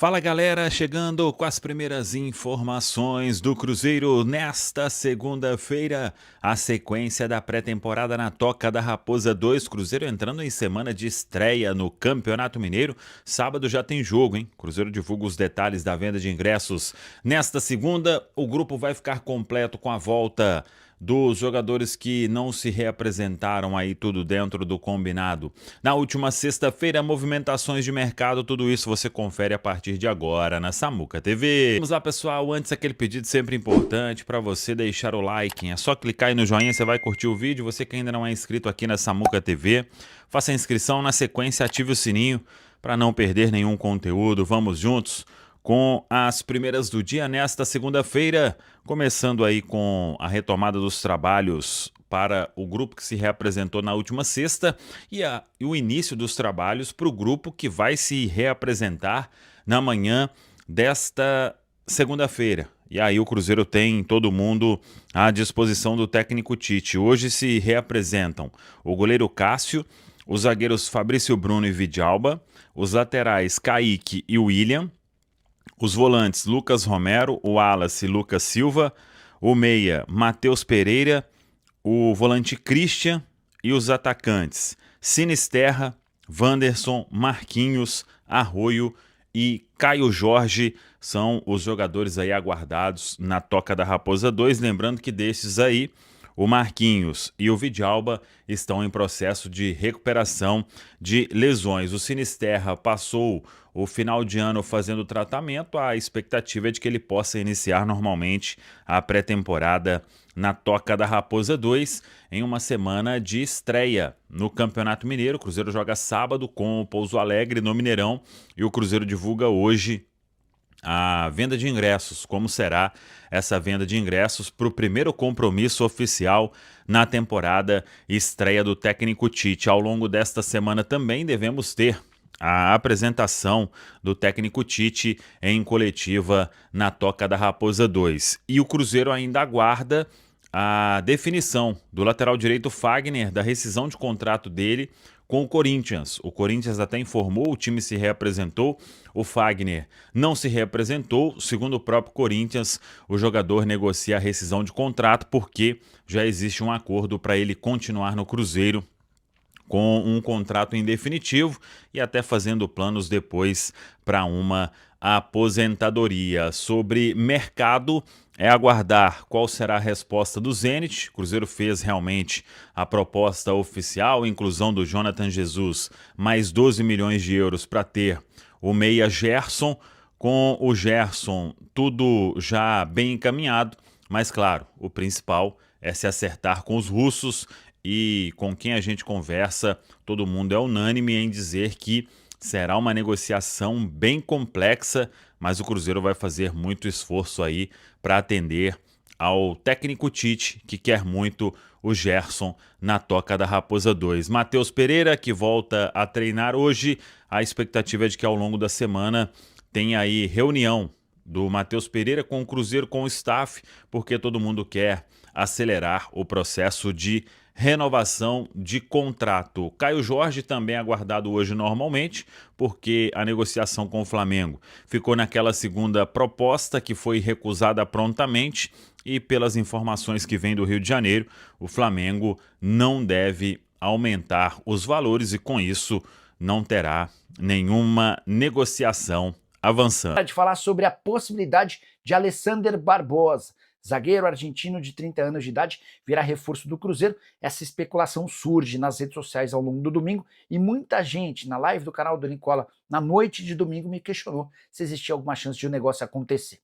Fala galera, chegando com as primeiras informações do Cruzeiro nesta segunda-feira, a sequência da pré-temporada na Toca da Raposa 2, Cruzeiro entrando em semana de estreia no Campeonato Mineiro. Sábado já tem jogo, hein? Cruzeiro divulga os detalhes da venda de ingressos. Nesta segunda, o grupo vai ficar completo com a volta dos jogadores que não se reapresentaram aí, tudo dentro do combinado. Na última sexta-feira, movimentações de mercado, tudo isso você confere a partir de agora na Samuca TV. Vamos lá, pessoal, antes aquele pedido sempre importante para você deixar o like, é só clicar aí no joinha, você vai curtir o vídeo. Você que ainda não é inscrito aqui na Samuca TV, faça a inscrição, na sequência ative o sininho para não perder nenhum conteúdo. Vamos juntos com as primeiras do dia nesta segunda-feira, começando aí com a retomada dos trabalhos para o grupo que se reapresentou na última sexta e o início dos trabalhos para o grupo que vai se reapresentar na manhã desta segunda-feira. E aí o Cruzeiro tem todo mundo à disposição do técnico Tite. Hoje se reapresentam o goleiro Cássio, os zagueiros Fabrício Bruno e Vidalba, os laterais Kaique e William, os volantes Lucas Romero, o Wallace Lucas Silva, o meia Matheus Pereira, o volante Christian e os atacantes Sinisterra, Wanderson, Marquinhos, Arroio e Caio Jorge são os jogadores aí aguardados na Toca da Raposa 2. Lembrando que desses aí, o Marquinhos e o Vidalba estão em processo de recuperação de lesões. O Sinisterra passou o final de ano fazendo tratamento. A expectativa é de que ele possa iniciar normalmente a pré-temporada na Toca da Raposa 2 em uma semana de estreia no Campeonato Mineiro. O Cruzeiro joga sábado com o Pouso Alegre no Mineirão e o Cruzeiro divulga hoje a venda de ingressos, como será essa venda de ingressos para o primeiro compromisso oficial na temporada estreia do técnico Tite. Ao longo desta semana também devemos ter a apresentação do técnico Tite em coletiva na Toca da Raposa 2. E o Cruzeiro ainda aguarda a definição do lateral direito Fagner, da rescisão de contrato dele com o Corinthians. O Corinthians até informou, o time se reapresentou, o Fagner não se reapresentou. Segundo o próprio Corinthians, o jogador negocia a rescisão de contrato porque já existe um acordo para ele continuar no Cruzeiro com um contrato em definitivo e até fazendo planos depois para uma aposentadoria. Sobre mercado, é aguardar qual será a resposta do Zenit. O Cruzeiro fez realmente a proposta oficial, inclusão do Jonathan Jesus, mais 12 milhões de euros para ter o meia Gerson. Com o Gerson, tudo já bem encaminhado, mas claro, o principal é se acertar com os russos. E com quem a gente conversa, todo mundo é unânime em dizer que será uma negociação bem complexa, mas o Cruzeiro vai fazer muito esforço aí para atender ao técnico Tite, que quer muito o Gerson na Toca da Raposa 2. Matheus Pereira, que volta a treinar hoje, a expectativa é de que ao longo da semana tenha aí reunião do Matheus Pereira com o Cruzeiro, com o staff, porque todo mundo quer acelerar o processo de renovação de contrato. Caio Jorge também aguardado hoje normalmente, porque a negociação com o Flamengo ficou naquela segunda proposta que foi recusada prontamente e pelas informações que vêm do Rio de Janeiro, o Flamengo não deve aumentar os valores e com isso não terá nenhuma negociação avançando. De falar sobre a possibilidade de Alexander Barbosa, zagueiro argentino de 30 anos de idade, virar reforço do Cruzeiro. Essa especulação surge nas redes sociais ao longo do domingo e muita gente na live do canal do Nicola na noite de domingo me questionou se existia alguma chance de o negócio acontecer.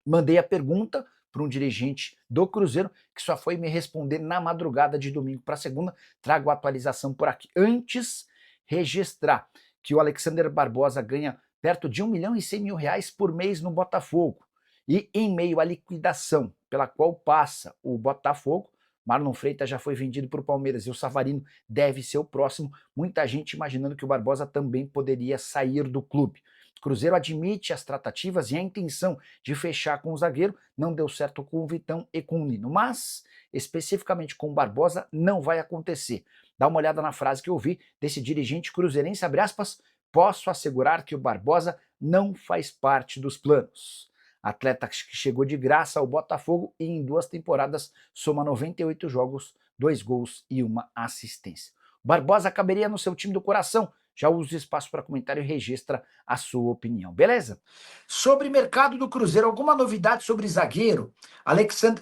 Mandei a pergunta para um dirigente do Cruzeiro que só foi me responder na madrugada de domingo para segunda. Trago a atualização por aqui. Antes, registrar que o Alexander Barbosa ganha perto de R$ 1.100.000 por mês no Botafogo. E em meio à liquidação pela qual passa o Botafogo, Marlon Freitas já foi vendido para o Palmeiras e o Savarino deve ser o próximo. Muita gente imaginando que o Barbosa também poderia sair do clube. O Cruzeiro admite as tratativas e a intenção de fechar com o zagueiro. Não deu certo com o Vitão e com o Nino, mas especificamente com o Barbosa não vai acontecer. Dá uma olhada na frase que eu vi desse dirigente cruzeirense, abre aspas: posso assegurar que o Barbosa não faz parte dos planos. Atleta que chegou de graça ao Botafogo e em 2 temporadas soma 98 jogos, 2 gols e 1 assistência. Barbosa caberia no seu time do coração? Já usa o espaço para comentário e registra a sua opinião, beleza? Sobre mercado do Cruzeiro, alguma novidade sobre zagueiro?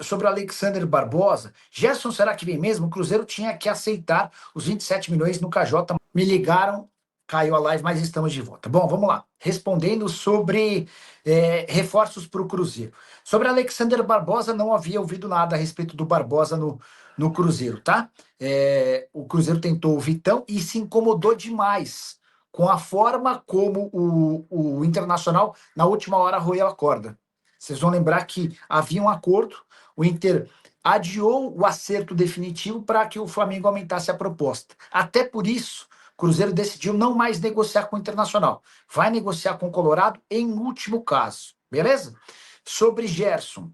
Sobre o Alexander Barbosa? Gerson, será que vem mesmo? O Cruzeiro tinha que aceitar os 27 milhões no KJ. Me ligaram, caiu a live, mas estamos de volta. Bom, vamos lá. Respondendo sobre reforços para o Cruzeiro. Sobre Alexander Barbosa, não havia ouvido nada a respeito do Barbosa no Cruzeiro, tá? O Cruzeiro tentou o Vitão e se incomodou demais com a forma como o Internacional, na última hora, roeu a corda. Vocês vão lembrar que havia um acordo, o Inter adiou o acerto definitivo para que o Flamengo aumentasse a proposta. Até por isso, o Cruzeiro decidiu não mais negociar com o Internacional. Vai negociar com o Colorado em último caso, beleza? Sobre Gerson,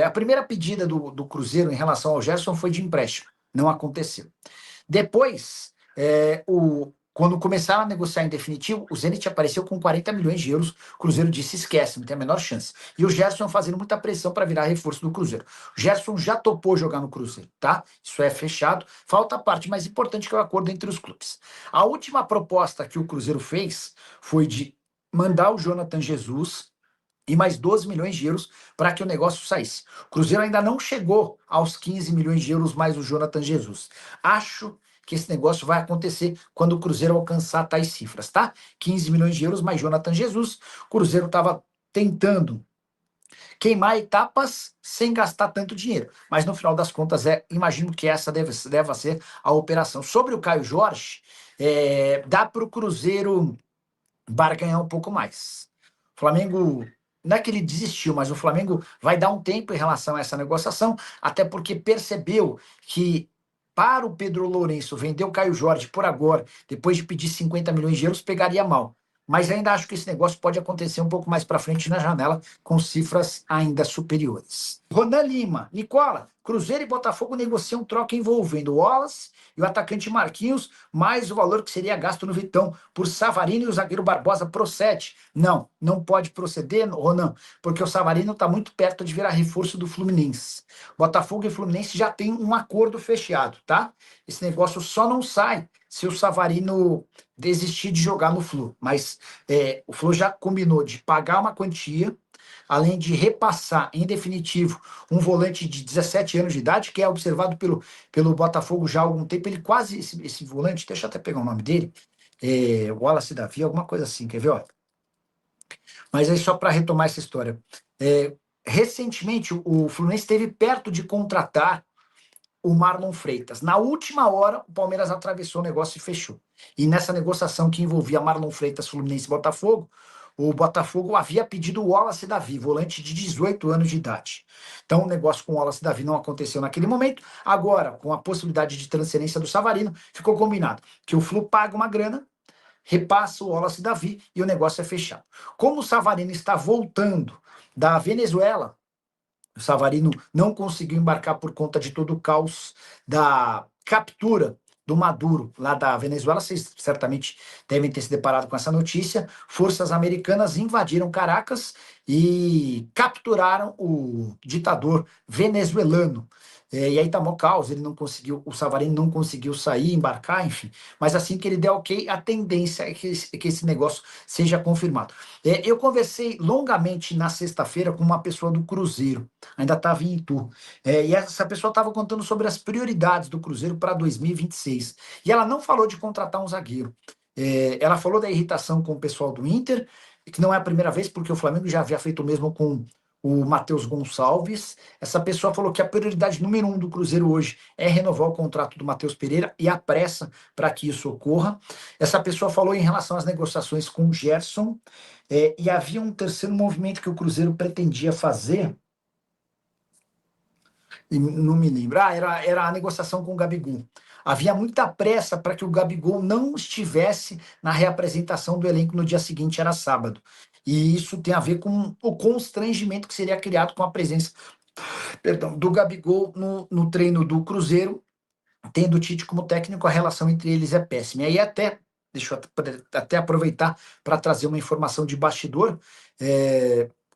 a primeira pedida do Cruzeiro em relação ao Gerson foi de empréstimo. Não aconteceu. Depois, quando começaram a negociar em definitivo, o Zenit apareceu com 40 milhões de euros. O Cruzeiro disse, esquece, não tem a menor chance. E o Gerson fazendo muita pressão para virar reforço do Cruzeiro. O Gerson já topou jogar no Cruzeiro, tá? Isso é fechado. Falta a parte mais importante, que é o acordo entre os clubes. A última proposta que o Cruzeiro fez foi de mandar o Jonathan Jesus e mais 12 milhões de euros para que o negócio saísse. O Cruzeiro ainda não chegou aos 15 milhões de euros mais o Jonathan Jesus. Acho que esse negócio vai acontecer quando o Cruzeiro alcançar tais cifras, tá? 15 milhões de euros mais Jonathan Jesus. O Cruzeiro estava tentando queimar etapas sem gastar tanto dinheiro. Mas no final das contas, imagino que essa deve ser a operação. Sobre o Caio Jorge, dá para o Cruzeiro barganhar um pouco mais. O Flamengo, não é que ele desistiu, mas o Flamengo vai dar um tempo em relação a essa negociação, até porque percebeu que para o Pedro Lourenço vender o Caio Jorge por agora, depois de pedir 50 milhões de euros, pegaria mal. Mas ainda acho que esse negócio pode acontecer um pouco mais para frente na janela, com cifras ainda superiores. Ronan Lima, Nicola, Cruzeiro e Botafogo negociam troca envolvendo o Wallace e o atacante Marquinhos, mais o valor que seria gasto no Vitão por Savarino e o zagueiro Barbosa procede. Não, não pode proceder, Ronan, porque o Savarino está muito perto de virar reforço do Fluminense. Botafogo e Fluminense já tem um acordo fechado, tá? Esse negócio só não sai se o Savarino desistir de jogar no Flu. Mas o Flu já combinou de pagar uma quantia, além de repassar, em definitivo, um volante de 17 anos de idade, que é observado pelo Botafogo já há algum tempo. Ele quase, esse volante, deixa eu até pegar o nome dele, Wallace Davi, alguma coisa assim, quer ver? Ó. Mas aí só para retomar essa história. Recentemente, o Fluminense esteve perto de contratar o Marlon Freitas. Na última hora, o Palmeiras atravessou o negócio e fechou. E nessa negociação que envolvia Marlon Freitas, Fluminense e Botafogo, o Botafogo havia pedido o Wallace Davi, volante de 18 anos de idade. Então, o negócio com o Wallace Davi não aconteceu naquele momento. Agora, com a possibilidade de transferência do Savarino, ficou combinado que o Flu paga uma grana, repassa o Wallace Davi e o negócio é fechado. Como o Savarino está voltando da Venezuela, o Savarino não conseguiu embarcar por conta de todo o caos da captura do Maduro, lá da Venezuela. Vocês certamente devem ter se deparado com essa notícia. Forças americanas invadiram Caracas e capturaram o ditador venezuelano. E aí tá mó caos, ele não conseguiu, o Savarino não conseguiu sair, embarcar, enfim. Mas assim que ele der ok, a tendência é que esse negócio seja confirmado. Eu conversei longamente na sexta-feira com uma pessoa do Cruzeiro, ainda estava em Itu, e essa pessoa estava contando sobre as prioridades do Cruzeiro para 2026. E ela não falou de contratar um zagueiro. Ela falou da irritação com o pessoal do Inter, que não é a primeira vez, porque o Flamengo já havia feito o mesmo com o Matheus Gonçalves. Essa pessoa falou que a prioridade número 1 do Cruzeiro hoje é renovar o contrato do Matheus Pereira e a pressa para que isso ocorra. Essa pessoa falou em relação às negociações com o Gerson, e havia um terceiro movimento que o Cruzeiro pretendia fazer, e não me lembro, era a negociação com o Gabigol. Havia muita pressa para que o Gabigol não estivesse na reapresentação do elenco no dia seguinte, era sábado. E isso tem a ver com o constrangimento que seria criado com a presença, do Gabigol no treino do Cruzeiro. Tendo o Tite como técnico, a relação entre eles é péssima. E aí até deixa eu até aproveitar para trazer uma informação de bastidor.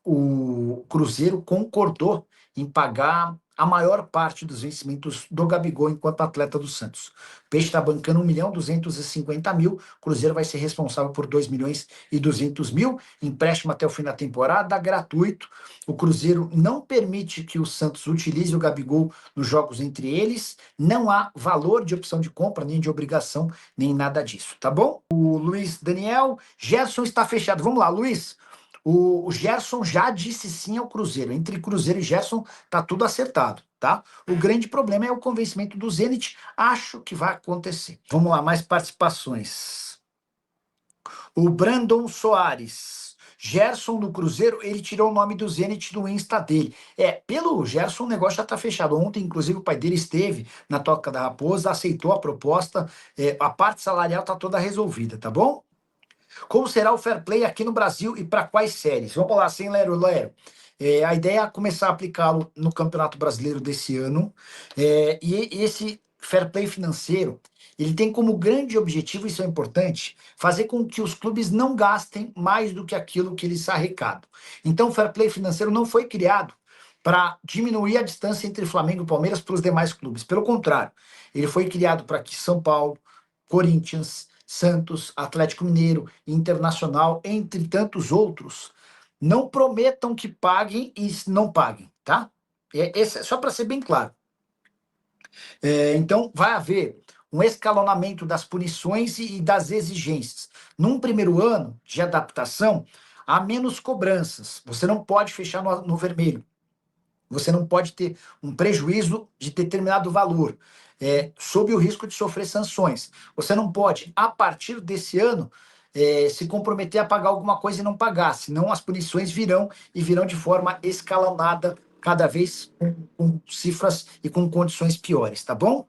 O Cruzeiro concordou em pagar a maior parte dos vencimentos do Gabigol enquanto atleta do Santos. O Peixe está bancando 1.250.000, o Cruzeiro vai ser responsável por 2.200.000, empréstimo até o fim da temporada, gratuito. O Cruzeiro não permite que o Santos utilize o Gabigol nos jogos entre eles, não há valor de opção de compra, nem de obrigação, nem nada disso, tá bom? O Luiz Daniel, Gerson está fechado. Vamos lá, Luiz. O Gerson já disse sim ao Cruzeiro. Entre Cruzeiro e Gerson tá tudo acertado, tá? O grande problema é o convencimento do Zenit. Acho que vai acontecer. Vamos lá, mais participações. O Brandon Soares. Gerson no Cruzeiro, ele tirou o nome do Zenit do Insta dele. Pelo Gerson o negócio já tá fechado. Ontem, inclusive, o pai dele esteve na Toca da Raposa, aceitou a proposta, a parte salarial tá toda resolvida, tá bom? Como será o fair play aqui no Brasil e para quais séries? Vamos lá, sem Lero. A ideia é começar a aplicá-lo no Campeonato Brasileiro desse ano. E esse fair play financeiro, ele tem como grande objetivo, isso é importante, fazer com que os clubes não gastem mais do que aquilo que eles arrecadam. Então, o fair play financeiro não foi criado para diminuir a distância entre Flamengo e Palmeiras para os demais clubes. Pelo contrário, ele foi criado para que São Paulo, Corinthians, Santos, Atlético Mineiro, Internacional, entre tantos outros, não prometam que paguem e não paguem, tá? Esse é só para ser bem claro. Então, vai haver um escalonamento das punições e das exigências. Num primeiro ano de adaptação, há menos cobranças. Você não pode fechar no vermelho. Você não pode ter um prejuízo de determinado valor, sob o risco de sofrer sanções. Você não pode, a partir desse ano, se comprometer a pagar alguma coisa e não pagar, senão as punições virão e virão de forma escalonada, cada vez com cifras e com condições piores, tá bom?